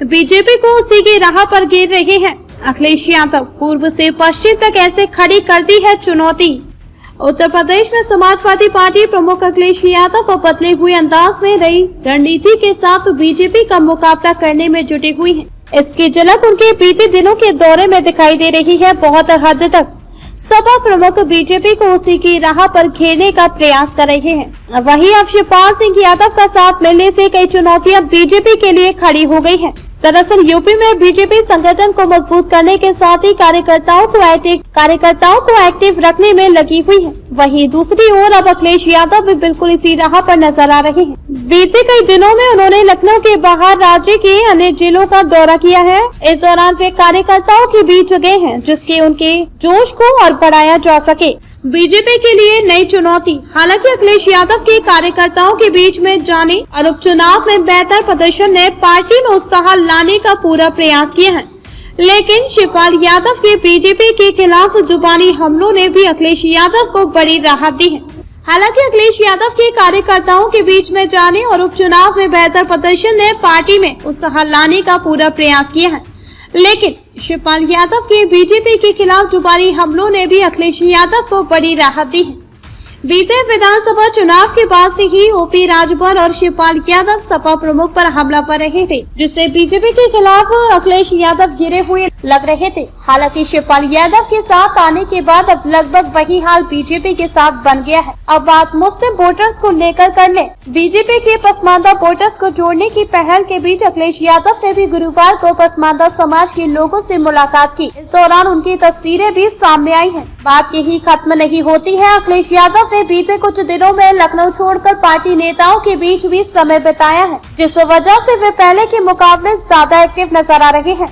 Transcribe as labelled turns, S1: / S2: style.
S1: BJP को उसी की राह पर घेर रहे हैं। अखिलेश यादव पूर्व से पश्चिम तक ऐसे खड़ी कर दी है चुनौती। उत्तर प्रदेश में समाजवादी पार्टी प्रमुख अखिलेश यादव बदले हुए अंदाज में नई रणनीति के साथ बीजेपी का मुकाबला करने में जुटी हुई है। इसकी झलक उनके बीते दिनों के दौरे में दिखाई दे रही है। बहुत हद तक सपा प्रमुख बीजेपी को उसी की राह पर घेरने का प्रयास कर रहे हैं। वहीं अब शिवपाल सिंह यादव का साथ मिलने से कई चुनौतियां बीजेपी के लिए खड़ी हो गई हैं। दरअसल यूपी में बीजेपी संगठन को मजबूत करने के साथ ही कार्यकर्ताओं को एक्टिव रखने में लगी हुई है। वहीं दूसरी ओर अब अखिलेश यादव भी बिल्कुल इसी राह पर नजर आ रहे हैं। बीते कई दिनों में उन्होंने लखनऊ के बाहर राज्य के अनेक जिलों का दौरा किया है। इस दौरान वे कार्यकर्ताओं के बीच गए हैं, जिसके उनके जोश को और बढ़ाया जा सके। बीजेपी के लिए नई चुनौती। हालांकि अखिलेश यादव के कार्यकर्ताओं के बीच में जाने और उपचुनाव में बेहतर प्रदर्शन ने पार्टी में उत्साह लाने का पूरा प्रयास किया है, लेकिन शिवपाल यादव के बीजेपी के खिलाफ जुबानी हमलों ने भी अखिलेश यादव को बड़ी राहत दी है। हालांकि अखिलेश यादव के कार्यकर्ताओं के बीच में जाने और उपचुनाव में बेहतर प्रदर्शन ने पार्टी में उत्साह लाने का पूरा प्रयास किया है, लेकिन शिवपाल यादव के बीजेपी के खिलाफ जुबानी हमलों ने भी अखिलेश यादव को बड़ी राहत दी है। बीते विधानसभा चुनाव के बाद से ही ओपी राजभर और शिवपाल यादव सपा प्रमुख पर हमला कर रहे थे, जिससे बीजेपी के खिलाफ अखिलेश यादव घिरे हुए लग रहे थे। हालांकि शिवपाल यादव के साथ आने के बाद अब लगभग वही हाल बीजेपी के साथ बन गया है। अब बात मुस्लिम वोटर्स को लेकर कर ले। बीजेपी के पसमानदा वोटर्स को जोड़ने की पहल के बीच अखिलेश यादव ने भी गुरुवार को पसमानदा समाज के लोगों से मुलाकात की। इस दौरान उनकी तस्वीरें भी सामने आई हैं। बात यही खत्म नहीं होती है। अखिलेश यादव ने बीते कुछ दिनों में लखनऊ छोड़कर पार्टी नेताओं के बीच भी समय बिताया है, जिस वजह से वे पहले के मुकाबले ज्यादा एक्टिव नजर आ रहे हैं।